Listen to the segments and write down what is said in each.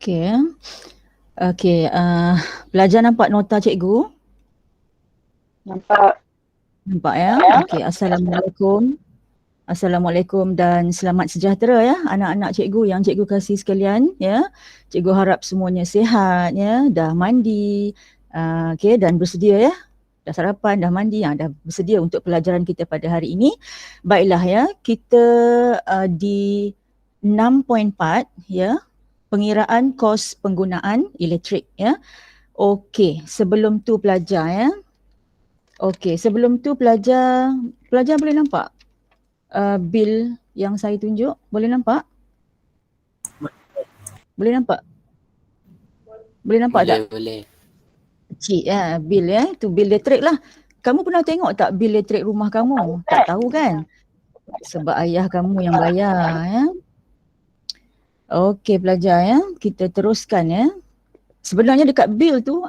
Okey. Okey, pelajar nampak nota cikgu? Nampak. Nampak ya? Okey, Assalamualaikum. Assalamualaikum dan selamat sejahtera ya anak-anak cikgu yang cikgu kasih sekalian ya. Cikgu harap semuanya sihat ya, dah mandi, okey, dan bersedia ya. Dah sarapan, dah mandi, dah bersedia untuk pelajaran kita pada hari ini. Baiklah ya, kita di 6.4 ya, pengiraan kos penggunaan elektrik ya. Okey, sebelum tu pelajar ya. Okey, sebelum tu pelajar boleh nampak bil yang saya tunjuk? Boleh nampak? Boleh nampak? Boleh nampak Boleh, tak? boleh. Kecil ya, bil ya. Itu bil elektrik lah. Kamu pernah tengok tak bil elektrik rumah kamu? Tak tahu kan? Sebab ayah kamu yang bayar ya. Okey pelajar ya, kita teruskan ya. Sebenarnya dekat bil tu,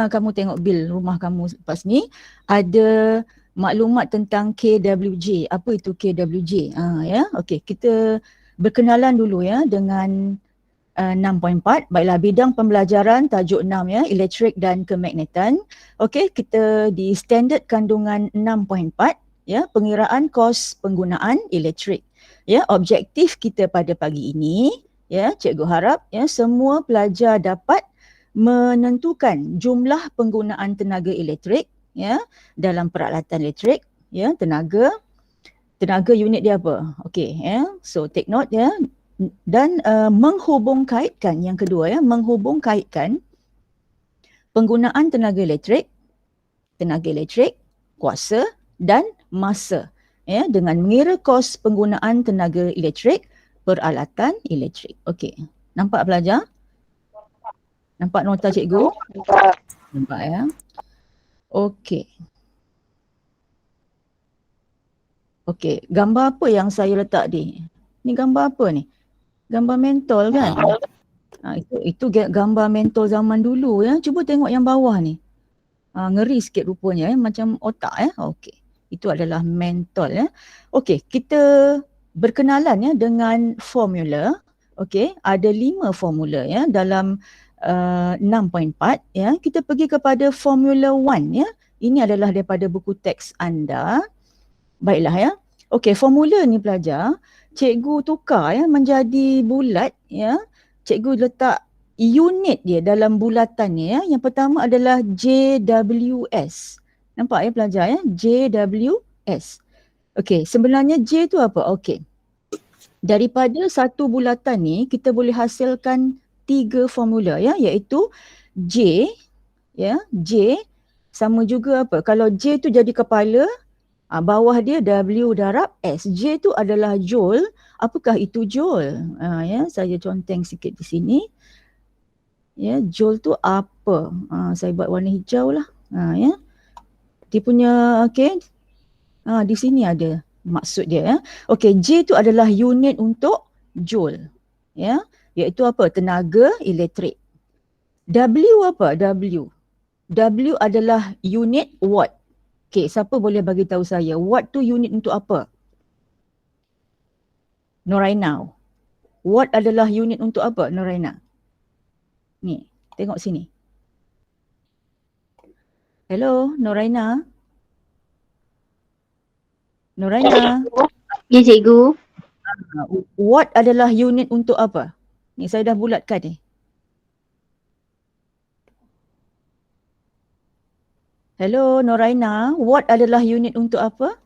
kamu tengok bil rumah kamu lepas ni ada maklumat tentang KWJ. Apa itu KWJ? Ya, okey, kita berkenalan dulu ya dengan 6.4. Baiklah, bidang pembelajaran tajuk 6 ya, elektrik dan kemagnetan. Okey, kita di standard kandungan 6.4 ya, pengiraan kos penggunaan elektrik. Ya, objektif kita pada pagi ini ya, cikgu harap ya semua pelajar dapat menentukan jumlah penggunaan tenaga elektrik ya dalam peralatan elektrik ya, tenaga unit dia apa. Okey ya. So take note ya, dan menghubung kaitkan yang kedua ya, menghubung kaitkan penggunaan tenaga elektrik, kuasa dan masa ya dengan mengira kos penggunaan tenaga elektrik peralatan elektrik. Okey. Nampak pelajar? Nampak nota cikgu? Nampak. Nampak ya. Okey. Okey, gambar apa yang saya letak ni? Ni gambar apa ni? Gambar mentol kan? Itu gambar mentol zaman dulu ya. Cuba tengok yang bawah ni. Ngeri sikit rupanya ya, macam otak ya. Okey. Itu adalah mentol ya. Okey, kita berkenalan ya dengan formula. Okey, ada 5 formula ya dalam 6.4 ya. Kita pergi kepada formula 1 ya. Ini adalah daripada buku teks anda. Baiklah ya. Okey, formula ni pelajar, cikgu tukar ya menjadi bulat ya. Cikgu letak unit dia dalam bulatannya ya. Yang pertama adalah JWS. Nampak ya pelajar ya? JWS. Okey, sebenarnya J tu apa? Okey. Daripada satu bulatan ni kita boleh hasilkan 3 formula ya, iaitu J ya, J sama juga apa? Kalau J tu jadi kepala, bawah dia W darab S. J tu adalah joule. Apakah itu joule? Ya, saya conteng sikit di sini. Ya, joule tu apa? Saya buat warna hijau lah. Ya. Dia punya okey. Di sini ada maksud dia ya. Okey, J tu adalah unit untuk joule. Ya, iaitu apa? Tenaga elektrik. W apa? W. W adalah unit watt. Okey, siapa boleh bagi tahu saya watt tu unit untuk apa? Noraina. Watt adalah unit untuk apa, Noraina? Ni, tengok sini. Hello, Noraina. Noraina. Ya cikgu. Watt adalah unit untuk apa? Ni saya dah bulatkan ni. Hello, Noraina. Watt adalah unit untuk apa?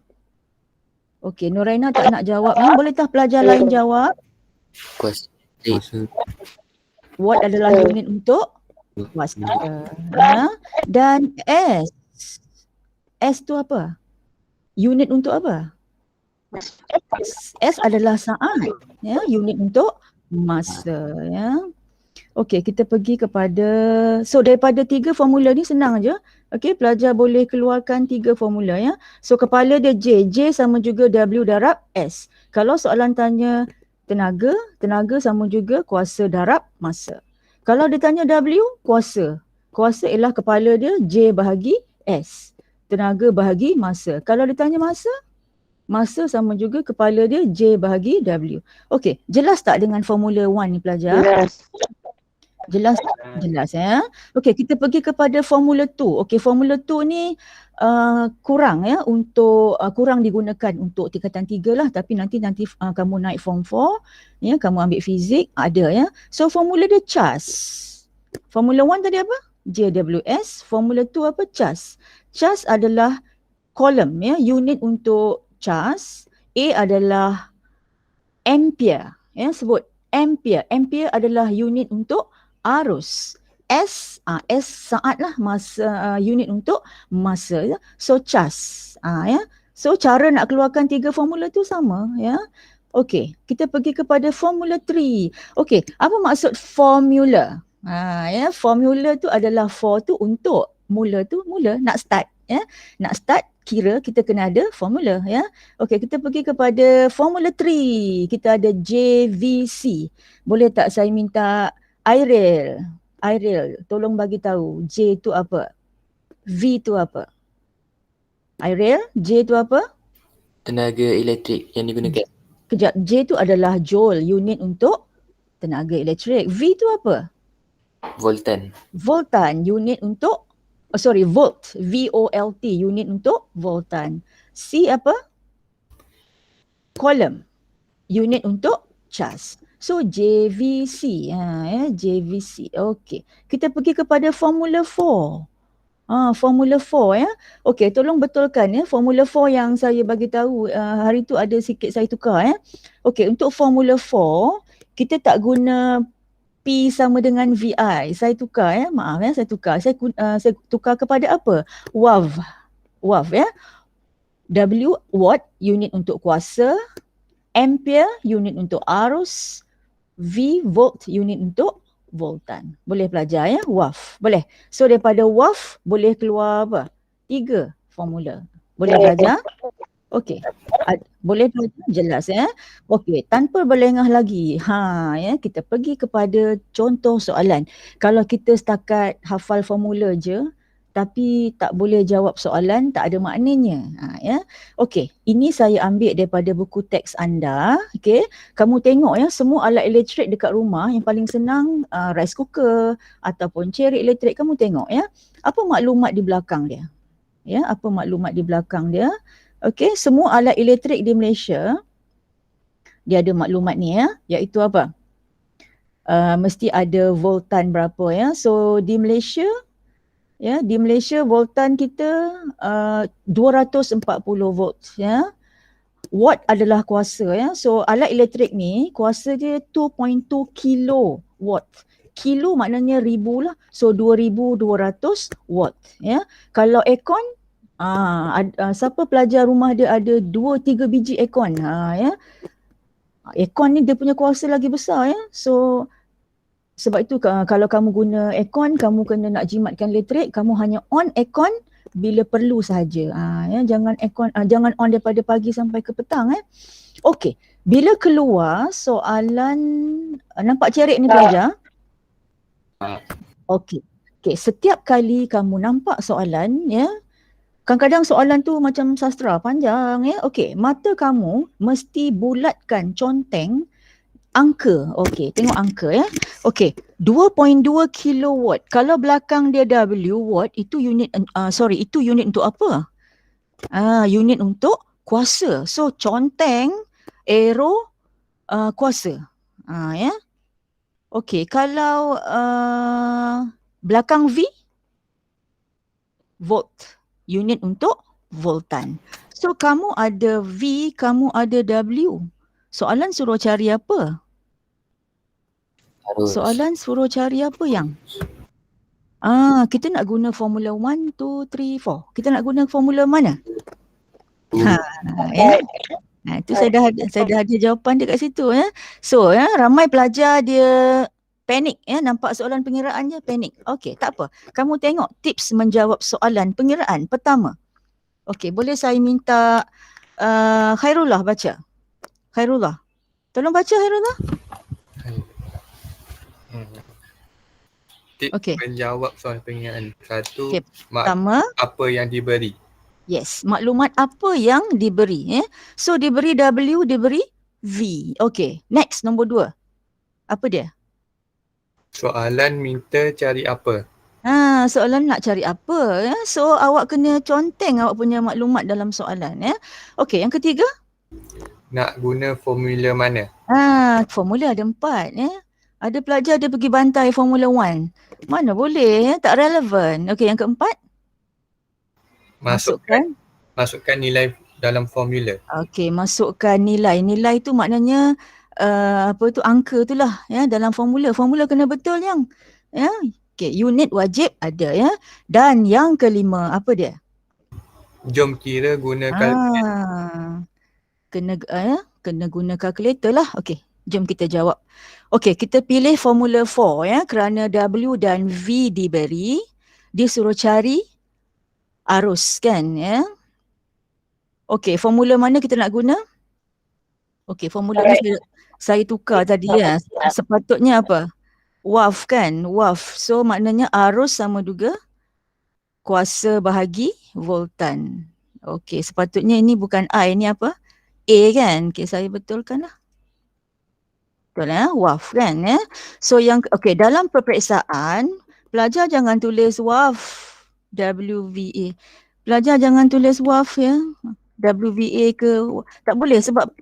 Okey, Noraina tak nak jawab. Boleh tak pelajar lain jawab? Kuasa. Watt adalah unit untuk kuasa. Dan S. S tu apa? Unit untuk apa? S adalah saat. Ya, unit untuk masa. Ya. Okey, kita pergi kepada, so daripada 3 formula ni senang je. Okey, pelajar boleh keluarkan 3 formula ya. So kepala dia J. J sama juga W darab S. Kalau soalan tanya tenaga, tenaga sama juga kuasa darab masa. Kalau dia tanya W, kuasa. Kuasa ialah kepala dia J bahagi S. Tenaga bahagi masa. Kalau dia tanya masa, masa sama juga kepala dia J bahagi W. Okey, jelas tak dengan formula 1 ni pelajar? Yes. Jelas tak? Jelas ya. Okey, kita pergi kepada formula 2. Okey, formula 2 ni kurang ya untuk kurang digunakan untuk tingkatan 3 lah, tapi nanti kamu naik form 4 ya, kamu ambil fizik ada ya. So formula dia CHAS. Formula 1 tadi apa? JWS. Formula 2 apa? CHAS. CHAS adalah kolom ya, unit untuk CHAS. A adalah ampere ya, sebut ampere. Ampere adalah unit untuk arus. S saat lah, masa unit untuk masa ya. So CHAS ya. So cara nak keluarkan 3 formula tu sama ya. Okey, kita pergi kepada formula 3. Okey, apa maksud formula? Ya, formula tu adalah for tu untuk, mula tu mula, nak start ya. Nak start kira kita kena ada formula ya. Okey, kita pergi kepada formula 3. Kita ada JVC. Boleh tak saya minta Airil, tolong bagi tahu J tu apa? V tu apa? Airil, J tu apa? Tenaga elektrik yang digunakan. Kejap, J tu adalah joule, unit untuk tenaga elektrik. V tu apa? Voltan. Voltan, unit untuk volt, V-O-L-T, unit untuk voltan. C apa? Kolom, unit untuk CHAS. So JVC, JVC. Okey, kita pergi kepada formula 4. Formula 4 ya. Okey, tolong betulkan ya formula 4 yang saya bagi tahu hari tu ada sikit saya tukar ya. Okey, untuk formula 4 kita tak guna P sama dengan VI. Saya tukar ya, maaf ya, saya tukar. Saya tukar kepada apa? WAV ya. W watt, unit untuk kuasa. Ampere, unit untuk arus. V volt, unit untuk voltan. Boleh belajar ya, WAV. Boleh. So daripada WAV boleh keluar apa? 3 formula. Boleh belajar? Okey. Boleh belajar? Jelas ya. Okey, tanpa berlengah lagi. Ya, kita pergi kepada contoh soalan. Kalau kita setakat hafal formula je tapi tak boleh jawab soalan, tak ada maknanya. Ya. Okey, ini saya ambil daripada buku teks anda. Okey, kamu tengok ya, semua alat elektrik dekat rumah yang paling senang rice cooker ataupun cerik elektrik, kamu tengok ya. Apa maklumat di belakang dia? Ya, apa maklumat di belakang dia? Okey, semua alat elektrik di Malaysia dia ada maklumat ni ya, iaitu apa? Mesti ada voltan berapa ya. So di Malaysia ya, di Malaysia voltan kita 240 volt ya. Watt adalah kuasa ya. So alat elektrik ni kuasa dia 2.2 kilowatt. Kilo maknanya ribu lah. So 2200 watt ya. Kalau aircon siapa pelajar rumah dia ada 2-3 biji aircon ya. Aircon ni dia punya kuasa lagi besar ya. So sebab itu kalau kamu guna aircon, kamu kena nak jimatkan elektrik, kamu hanya on aircon bila perlu sahaja. Ya, jangan aircon jangan on daripada pagi sampai ke petang Okey, bila keluar soalan, nampak cerik ni pelajar? Okey. Okey, setiap kali kamu nampak soalan ya, kadang-kadang soalan tu macam sastra panjang ya. Okey, mata kamu mesti bulatkan conteng angka. Okey, tengok angka ya. Okey, 2.2 kilowatt. Kalau belakang dia W watt, itu unit itu unit untuk apa? Unit untuk kuasa. So conteng arrow kuasa. Ya. Okey, kalau belakang V volt, unit untuk voltan. So kamu ada V, kamu ada W. Soalan suruh cari apa? Soalan suruh cari apa yang? Kita nak guna formula 1, 2, 3, 4. Kita nak guna formula mana? Ya. Itu saya dah ada jawapan dekat situ ya. So ya, ramai pelajar dia panik ya, nampak soalan pengiraan je panik. Okey, tak apa. Kamu tengok tips menjawab soalan pengiraan pertama. Okey, boleh saya minta Khairullah baca. Khairullah. Tolong baca Khairullah. Tip menjawab soalan pengiraan. Satu, pertama, apa yang diberi. Yes, maklumat apa yang diberi. So diberi W, diberi V. Okey, next nombor 2. Apa dia? Soalan minta cari apa? Soalan nak cari apa ya. So awak kena conteng awak punya maklumat dalam soalan ya. Okey, yang ketiga, Nak guna formula mana? formula ada 4 ya. Ada pelajar dia pergi bantai Formula 1. Mana boleh ya, tak relevan. Okey, yang keempat, Masukkan nilai dalam formula. Okey, masukkan nilai. Nilai tu maknanya angka tu lah ya dalam formula. Formula kena betul yang ya. Okey, unit wajib ada ya. Dan yang kelima, apa dia? Jom kira guna kalkulator. Kena guna kalkulator lah. Okey, jom kita jawab. Okey, kita pilih formula 4 ya kerana W dan V diberi, dia suruh cari arus kan ya. Okey, formula mana kita nak guna? Okey, formula ni saya tukar tadi ya. Sepatutnya apa? WAF kan? WAF. So maknanya arus sama juga kuasa bahagi voltan. Okey, sepatutnya ini bukan I, ini apa? A kan? Okey, saya betulkan lah. Betul WAF kan ya. So yang dalam peperiksaan pelajar jangan tulis WAF WVA. Pelajar jangan tulis WAF ya. WVA ke tak boleh sebab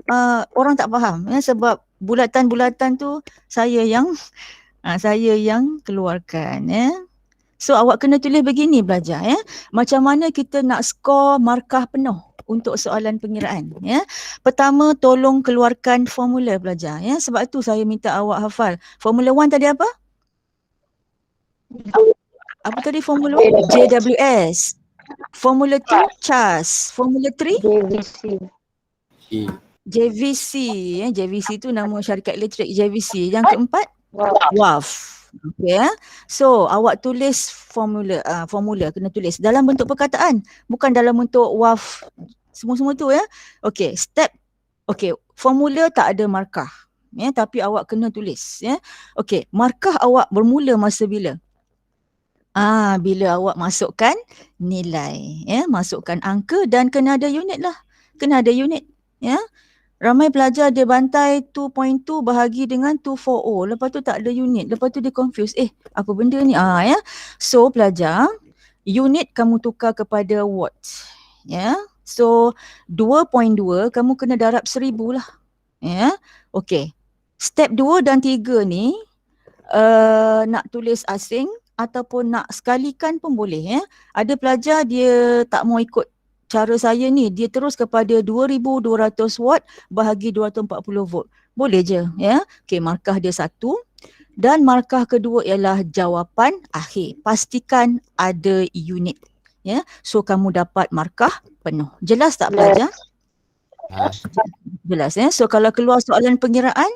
orang tak faham ya, sebab bulatan-bulatan tu saya yang keluarkan ya. So awak kena tulis begini belajar ya. Macam mana kita nak skor markah penuh untuk soalan pengiraan ya. Pertama, tolong keluarkan formula belajar ya. Sebab tu saya minta awak hafal. Formula 1 tadi apa? Apa tadi formula 1? JWS. Formula 2 CHAS. Formula 3 JVC ya. JVC tu nama syarikat elektrik JVC. Yang keempat WAF. Okay, ya. So awak tulis formula kena tulis dalam bentuk perkataan, bukan dalam bentuk WAF semua-semua tu ya. Okey, formula tak ada markah ya, tapi awak kena tulis ya. Okey, markah awak bermula masa bila? Bila awak masukkan nilai ya, masukkan angka dan kena ada unit lah. Kena ada unit ya. Ramai pelajar dia bantai 2.2 bahagi dengan 240. Lepas tu tak ada unit. Lepas tu dia confuse. Apa benda ni? Ya. So pelajar, unit kamu tukar kepada watts. Ya. So 2.2 kamu kena darab 1000 lah. Ya. Okey. Step 2 dan 3 ni nak tulis asing ataupun nak sekalikan pun boleh ya. Ada pelajar dia tak mau ikut cara saya ni, dia terus kepada 2200 watt bahagi 240 volt. Boleh je ya. Okey, markah dia 1 dan markah kedua ialah jawapan akhir. Pastikan ada unit ya. So kamu dapat markah penuh. Jelas tak pelajar? Jelas ya. So kalau keluar soalan pengiraan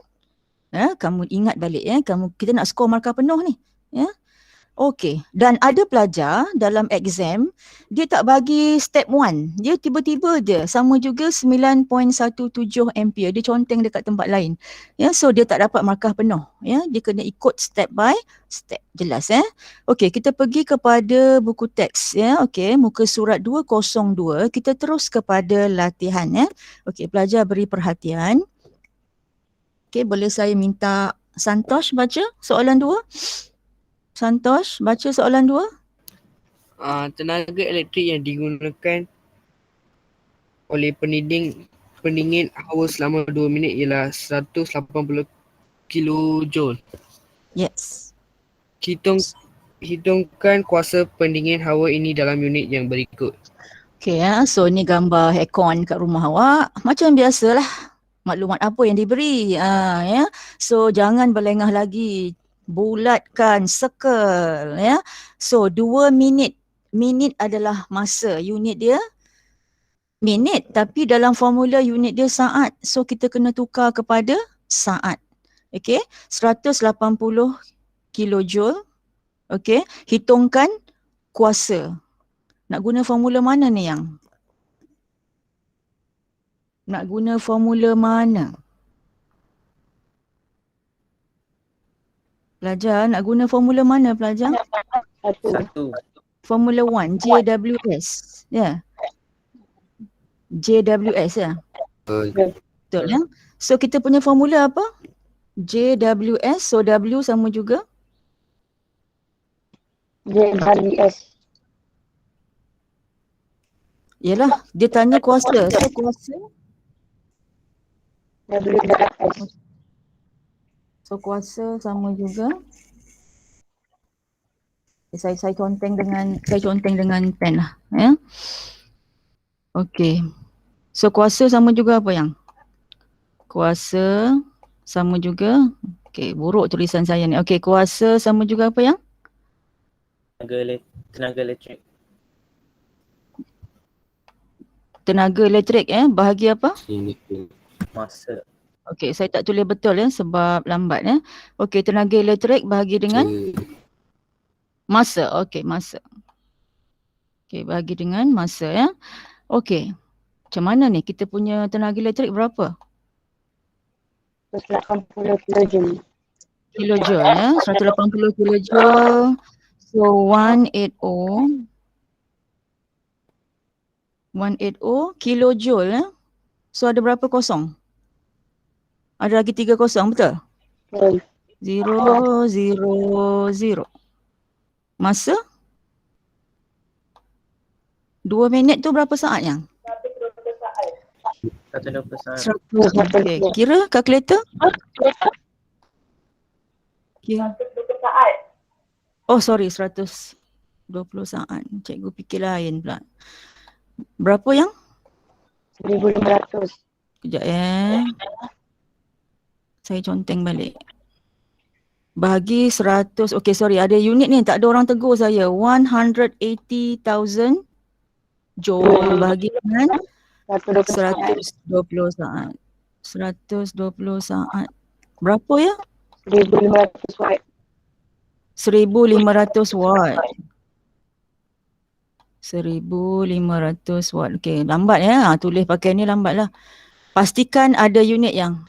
kamu ingat balik ya, kita nak skor markah penuh ni ya. Okey, dan ada pelajar dalam exam dia tak bagi step 1. Dia tiba-tiba je sama juga 9.17 ampere, dia conteng dekat tempat lain. Ya, so dia tak dapat markah penuh ya. Dia kena ikut step by step. Jelas Okey, kita pergi kepada buku teks ya. Okey, muka surat 202, kita terus kepada latihan ya. Okey, pelajar beri perhatian. Okey, boleh saya minta Santosh baca soalan 2? Santosh, baca soalan 2. Tenaga elektrik yang digunakan oleh pendingin hawa selama 2 minit ialah 180 kilojoule. Yes. Hitungkan kuasa pendingin hawa ini dalam unit yang berikut. Okey so ni gambar aircon kat rumah awak. Macam biasalah. Maklumat apa yang diberi. Ya. So jangan berlengah lagi. Bulatkan, circle ya. So 2 minit. Minit adalah masa. Unit dia minit, tapi dalam formula unit dia saat. So kita kena tukar kepada saat. Okey, 180 kilojoule. Okey, hitungkan kuasa. Nak guna formula mana ni yang? Nak guna formula mana? Pelajar, nak guna formula mana pelajar? Formula 1, JWS. Ya. JWS ya. Betul ya. So kita punya formula apa? JWS, so W sama juga J bahagi S. Yelah, dia tanya kuasa. So kuasa, W darab S. so kuasa sama juga. Saya conteng dengan pen lah. Ya. Okey. So kuasa sama juga apa yang? Kuasa sama juga. Okey, buruk tulisan saya ni. Okey, kuasa sama juga apa yang? Tenaga elektrik. Tenaga elektrik bahagi apa? Unit Masa. Okey, saya tak tulis betul sebab lambat Okey, tenaga elektrik bahagi dengan masa. Okey, masa. Okey, bahagi dengan masa Okey. Macam mana ni? Kita punya tenaga elektrik berapa? 180 kilojoule. Kilojoule 180 kilojoule. So 180 kilojoule So ada berapa kosong? Ada lagi 3 kosong, betul? Betul. 000. Masa? 2 minit tu berapa saat yang? 120 saat. 100. Okay. Kira kalkulator? Kira. Oh sorry, 120 saat. Cikgu fikir lain pula. Berapa yang? 1,500. Kejap Saya conteng balik. Bahagi 100. Okay, sorry. Ada unit ni. Tak ada orang tegur saya. 180,000 joule bahagi dengan 120 saat. 120 saat. Berapa ya? 1,500 watt. 1,500 watt. 1,500 watt. Okay, lambat tulis pakai ni lambat lah. Pastikan ada unit yang.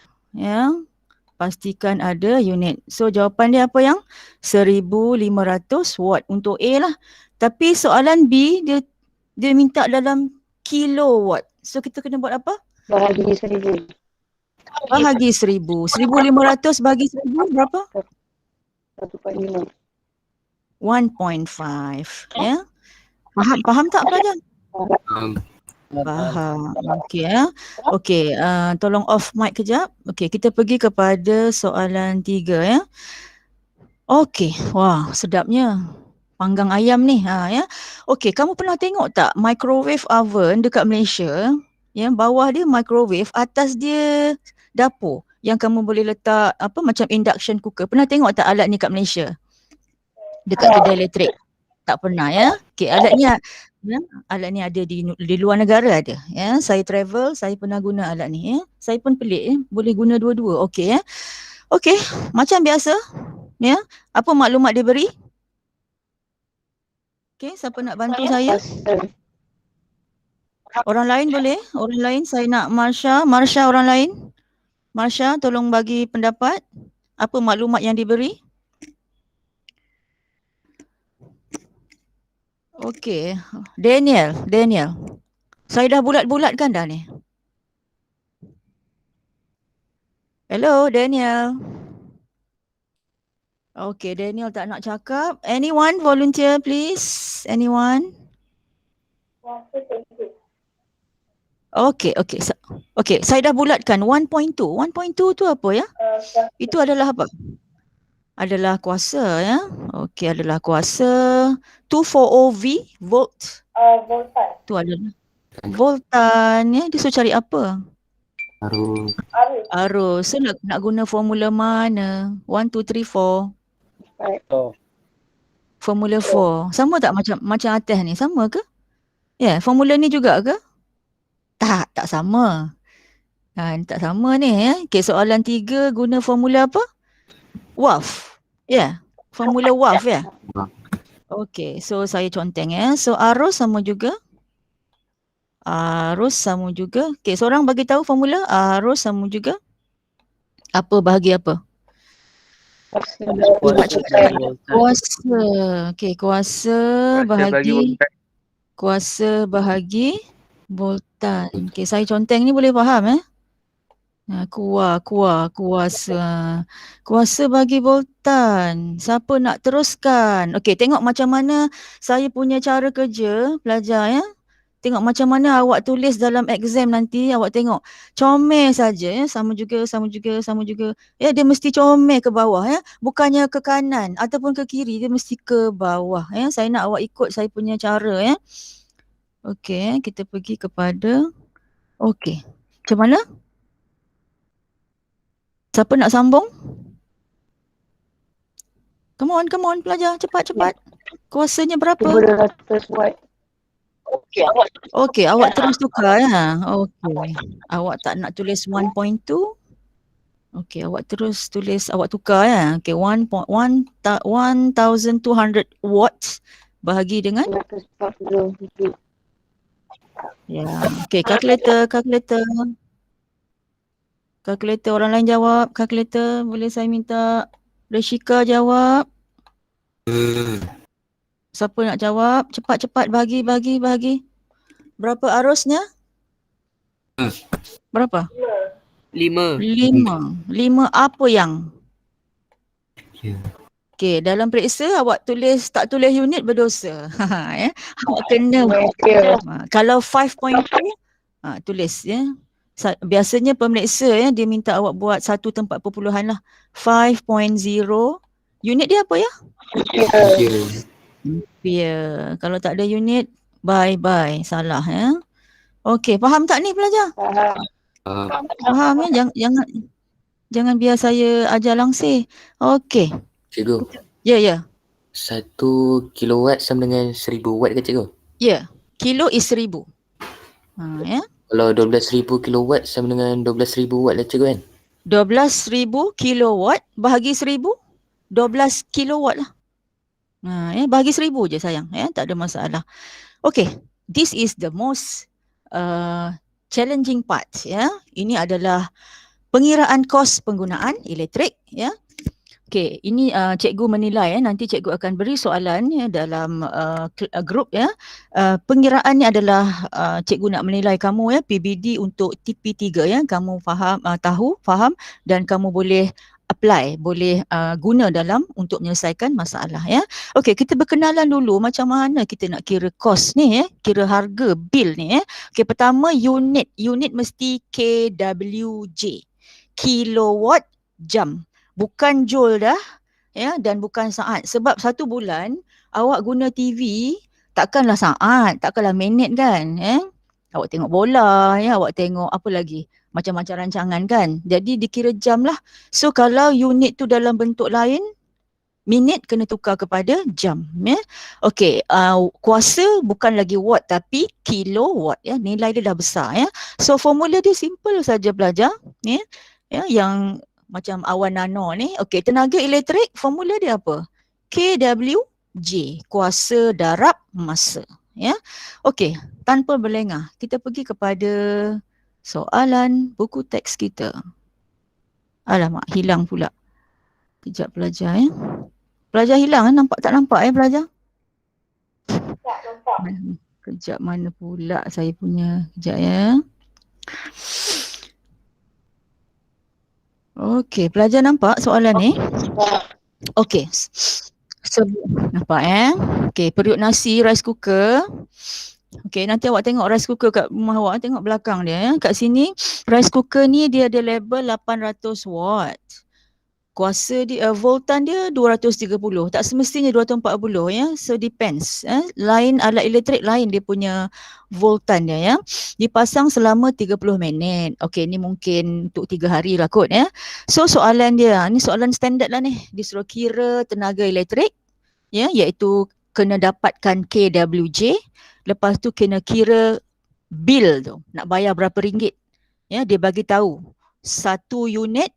Pastikan ada unit. So jawapan dia apa yang? 1,500 watt untuk A lah. Tapi soalan B dia minta dalam kilowatt. So kita kena buat apa? Bahagi 1,000. Bahagi 1,000. 1,500 bagi 1,000 berapa? 1.5. 1.5. Ya. Faham tak pelajar? Faham. Okey Okey, tolong off mic kejap. Okey, kita pergi kepada soalan 3 Okey, wah sedapnya. Panggang ayam ni Okey, kamu pernah tengok tak microwave oven dekat Malaysia? Bawah dia microwave, atas dia dapur yang kamu boleh letak macam induction cooker. Pernah tengok tak alat ni kat Malaysia? Dekat kedai elektrik. Tak pernah Okey, alat ni ada di luar negara ada Saya travel, saya pernah guna alat ni Saya pun pelik boleh guna dua-dua. Okey Okey, macam biasa apa maklumat dia beri? Okey, siapa nak bantu saya? Orang lain boleh? Orang lain, saya nak Marsha orang lain. Marsha tolong bagi pendapat. Apa maklumat yang diberi? Okey, Daniel. Saya dah bulat-bulatkan dah ni. Hello, Daniel. Okey, Daniel tak nak cakap. Anyone volunteer please? Anyone? Okey. Okey, saya dah bulatkan 1.2. 1.2 tu apa ya? Itu adalah apa? Adalah kuasa Okey, adalah kuasa 240 volt. Voltan. Tu adalah voltan Dia suruh cari apa? Arus. So nak guna formula mana? 1, 2, 3, 4. Formula 4. Sama tak macam atas ni? Sama ke? Formula ni juga ke? Tak sama. Tak sama ni Okey, soalan 3 guna formula apa? WAF. Formula WAF Okey, so saya conteng So arus sama juga. Okey, seorang bagi tahu formula arus sama juga. Apa bahagi apa? Kuasa. Okey, kuasa bahagi voltan. Okey, saya conteng ni boleh faham Kuasa bagi voltan. Siapa nak teruskan? Okey, tengok macam mana saya punya cara kerja pelajar ya. Tengok macam mana awak tulis dalam exam nanti, awak tengok. Comel saja ya, sama juga. Ya, dia mesti comel ke bawah ya, bukannya ke kanan ataupun ke kiri, dia mesti ke bawah ya. Saya nak awak ikut saya punya cara ya. Okey, kita pergi kepada okey. Macam mana? Siapa nak sambung? Come on pelajar, cepat. Kuasanya berapa? 1200 watt. Okey, awak terus tukar ya. Okey. Awak tak nak tulis 1.2? Okey, awak terus tulis, awak tukar ya. Okey, 1200 watts bahagi dengan 240 ya. Okey, kalkulator. Kalkulator, orang lain jawab. Kalkulator, boleh saya minta Reshika jawab? Siapa nak jawab? Cepat bagi. Berapa arusnya? Berapa? 5. 5 apa yang? Okey, dalam periksa awak tak tulis unit berdosa. Ya. Awak kena kalau 5.2 tulis ya. Biasanya pemeriksa ya, dia minta awak buat satu tempat perpuluhan lah. 5.0. Unit dia apa ya? Ampere. Kalau tak ada unit, bye. Salah ya. Okey, faham tak ni pelajar? Faham ya? Jangan biar saya ajar langsir. Okey. Cikgu, Ya. 1 kilowatt sama dengan 1000 watt ke cikgu? Ya. Kilo is 1000. Ya. Kalau 12,000 kilowatt sama dengan 12,000 watt lah cikgu kan? 12,000 kilowatt bahagi 1000, 12 kilowatt lah. Ya, bahagi 1000 je sayang, ya, tak ada masalah. Okay, this is the most challenging part, ya. Ini adalah pengiraan kos penggunaan elektrik, ya. Okay, ini cikgu menilai, nanti cikgu akan beri soalan ya, dalam grup ya. Pengiraan ni adalah cikgu nak menilai kamu ya, PBD untuk TP3 ya. Kamu faham, faham dan kamu boleh apply, boleh guna dalam untuk menyelesaikan masalah ya. Okey, kita berkenalan dulu macam mana kita nak kira kos ni ya, kira harga bil ni ya. Okey, pertama unit mesti kWj, kilowatt jam. Bukan joule dah ya, dan bukan saat. Sebab 1 bulan awak guna TV takkanlah saat, takkanlah minit kan ya. Awak tengok bola ya, awak tengok apa lagi, macam-macam rancangan kan. Jadi dikira jam lah. So kalau unit tu dalam bentuk lain, minit kena tukar kepada jam ya. Okey, kuasa bukan lagi watt tapi kilowatt ya. Nilai dia dah besar ya. So formula dia simple saja pelajar ya. Ya, yang macam awan nano ni. Okey, tenaga elektrik formula dia apa? kWj, kuasa darab masa. Ya. Okey, tanpa berlengah, kita pergi kepada soalan buku teks kita. Alamak, hilang pula. Kejap pelajar ya. Pelajar hilang tak nampak pelajar? Tak nampak. Kejap mana pula saya punya, kejap ya. Okey, pelajar nampak soalan ni? Okey. Nampak Okey, periuk nasi, rice cooker. Okey, nanti awak tengok rice cooker kat rumah awak, tengok belakang dia ya. Kat sini rice cooker ni dia ada label 800 watt. Kuasa dia, voltan dia 230. Tak semestinya 240 ya. So depends. Lain alat elektrik lain dia punya voltan dia ya. Dipasang selama 30 minit. Okey, ni mungkin untuk 3 hari lah kot ya. So soalan dia, ni soalan standard lah ni. Disuruh kira tenaga elektrik ya, iaitu kena dapatkan kWj. Lepas tu kena kira bil tu. Nak bayar berapa ringgit. Ya, dia bagi tahu 1 unit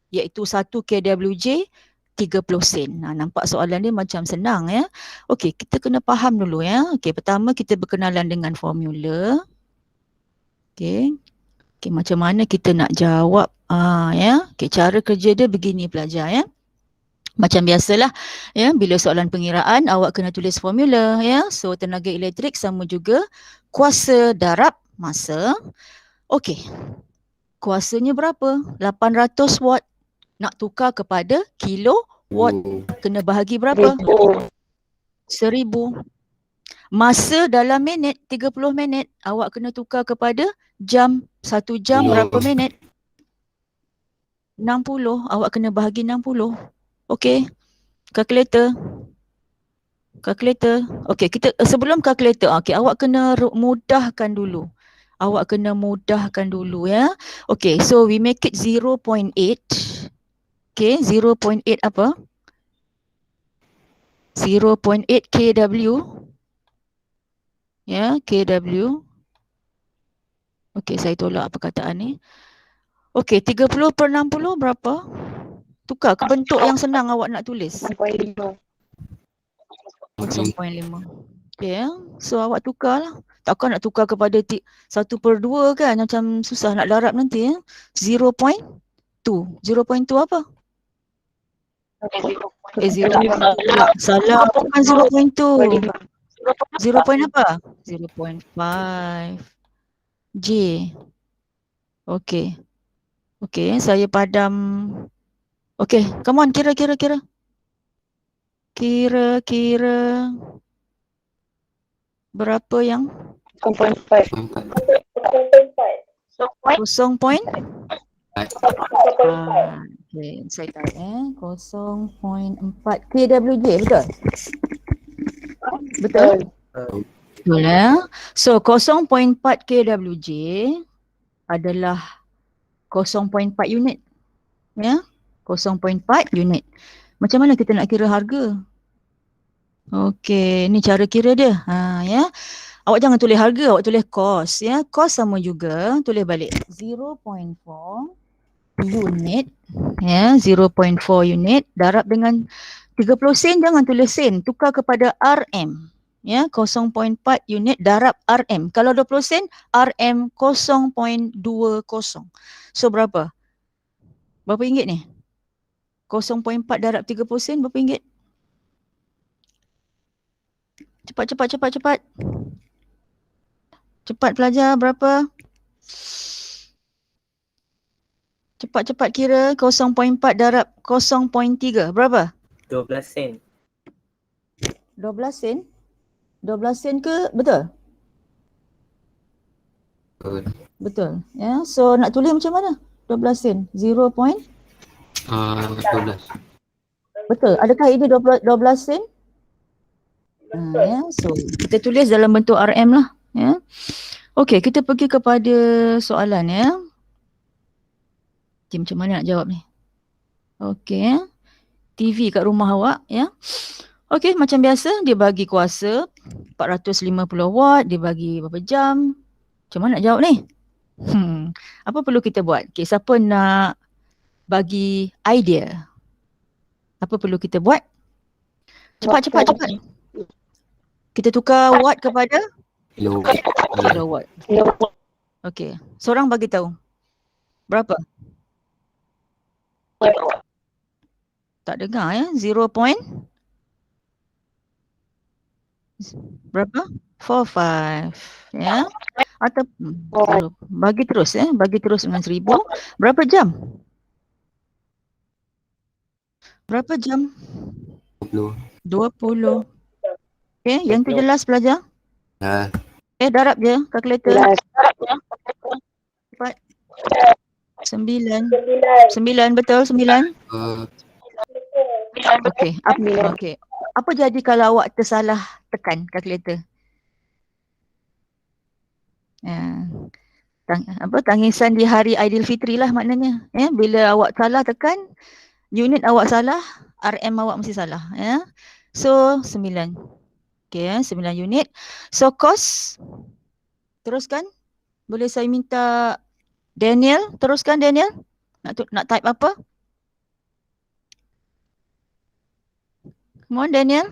iaitu 1 kWj 30 sen. Nampak soalan dia macam senang ya. Okey, kita kena faham dulu ya. Okey, pertama kita berkenalan dengan formula. Okey. Okey, macam mana kita nak jawab ya. Okey, cara kerja dia begini pelajar ya. Macam biasalah ya, bila soalan pengiraan awak kena tulis formula ya. So tenaga elektrik sama juga kuasa darab masa. Okey. Kuasanya berapa? 800 watt. Nak tukar kepada kilowatt. Kena bahagi berapa? 1000. Masa dalam minit, 30 minit. Awak kena tukar kepada jam. 1 jam berapa minit? 60. Awak kena bahagi 60. Okey. Kalkulator. Okey, kita sebelum kalkulator, okey, awak kena mudahkan dulu. Ya. Okey, so we make it 0.8. Okey, 0.8 apa? 0.8 kW. Ya, kW. Okey, saya tolak perkataan ni. Okey, 30 per 60 berapa? Tukar ke bentuk yang senang awak nak tulis. 1.5. 0.5. Okay, so awak tukar lah. Takkan nak tukar kepada 1/2 kan, macam susah nak darab nanti. 0.2. 0.2 apa? 0.2 pula. Salah, bukan 0.2. 0 point apa? 0.5. J. Okay. Okay, saya padam. Okay, come on, kira. Kira berapa yang 1.5. 0.5? Okay, saya tanya 0.4 kWj, betul? Betul? Betul ya. So 0.4 kWj adalah 0.4 unit. Ya, 0.4 unit. Macam mana kita nak kira harga? Okey, ni cara kira dia. Ya. Awak jangan tulis harga, awak tulis kos ya. Kos sama juga, tulis balik 0.4 unit ya, 0.4 unit darab dengan 30 sen, jangan tulis sen, tukar kepada RM. Ya, 0.4 unit darab RM. Kalau 20 sen, RM 0.20. So berapa? Berapa ringgit ni? 0.4 darab 30 sen berapa ringgit? Cepat. Cepat pelajar, berapa? Cepat kira 0.4 darab 0.3 berapa? 12 sen. 12 sen? 12 sen ke betul? Betul. Ya, so nak tulis macam mana? 12 sen. 0. 12. Betul. Adakah ini 12 sen? Ya, so kita tulis dalam bentuk RM lah. Ya. Okey, kita pergi kepada soalan ya. Macam mana nak jawab ni? Okey. TV kat rumah awak ya. Okey, macam biasa dia bagi kuasa 450 watt, dia bagi berapa jam. Macam mana nak jawab ni? Apa perlu kita buat? Okey, siapa nak bagi idea? Apa perlu kita buat? Cepat. Kita tukar watt kepada kilowatt. Okey, seorang bagi tahu. Berapa? Tak dengar ya. 0. Berapa? 45 ya. Atau bagi terus ya, bagi terus dengan 1000. Berapa jam? Berapa jam? 20. Okey, yang tu jelas pelajar? Darab je kalkulator. Cepat. 9. 9 betul, 9. Okey, apa jadi kalau awak tersalah tekan kalkulator? Tangisan di hari Aidilfitri lah maknanya. Ya, bila awak salah tekan, unit awak salah, RM awak mesti salah. Ya. So 9. Okey, 9 unit. So kos, teruskan. Boleh saya minta Daniel, teruskan Daniel. Nak type apa? Come on Daniel.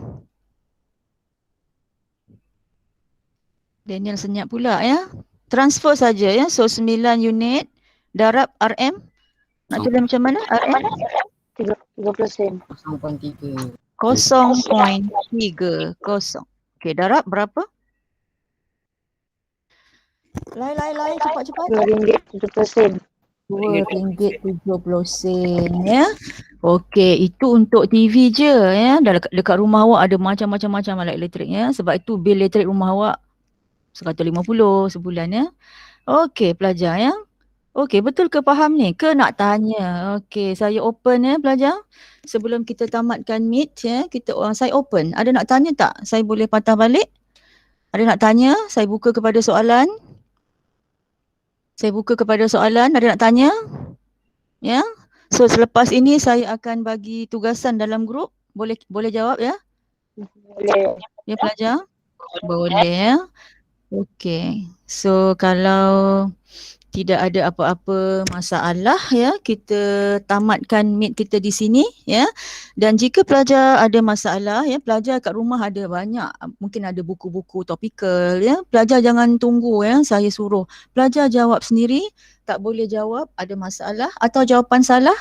Daniel senyap pula ya. Transfer saja ya. So 9 unit darab RM. Nak tulis macam mana RM? 30 sen. 0.3. 0.30. Okey, darab berapa? Lai, cepat. RM 2.70. RM2.70 ya. Okey, itu untuk TV je ya. Dekat rumah awak ada macam-macam alat elektrik ya. Sebab itu bil elektrik rumah awak 150 sebulan ya. Okey, pelajar ya. Okey, betul ke faham ni? Ke nak tanya? Okey, saya open ya pelajar. Sebelum kita tamatkan meet ya, saya open. Ada nak tanya tak? Saya boleh patah balik? Ada nak tanya? Saya buka kepada soalan. Ada nak tanya? Ya. So selepas ini saya akan bagi tugasan dalam grup. Boleh jawab ya? Boleh. Ya pelajar? Boleh ya. Okey. So kalau tidak ada apa-apa masalah ya, kita tamatkan meet kita di sini ya. Dan jika pelajar ada masalah ya, pelajar kat rumah ada banyak, mungkin ada buku-buku topikal ya. Pelajar jangan tunggu ya saya suruh. Pelajar jawab sendiri, tak boleh jawab ada masalah atau jawapan salah,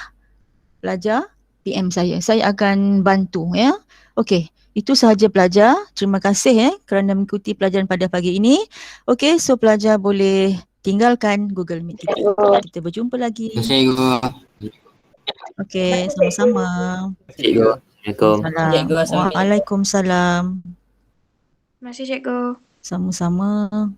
pelajar PM saya. Saya akan bantu ya. Okey. Itu sahaja pelajar. Terima kasih kerana mengikuti pelajaran pada pagi ini. Okey, so pelajar boleh tinggalkan Google Meet kita. Kita berjumpa lagi. Terima kasih, Cikgu. Okey, sama-sama. Cikgu. Assalamualaikum. Waalaikumsalam. Masih cikgu. Sama-sama.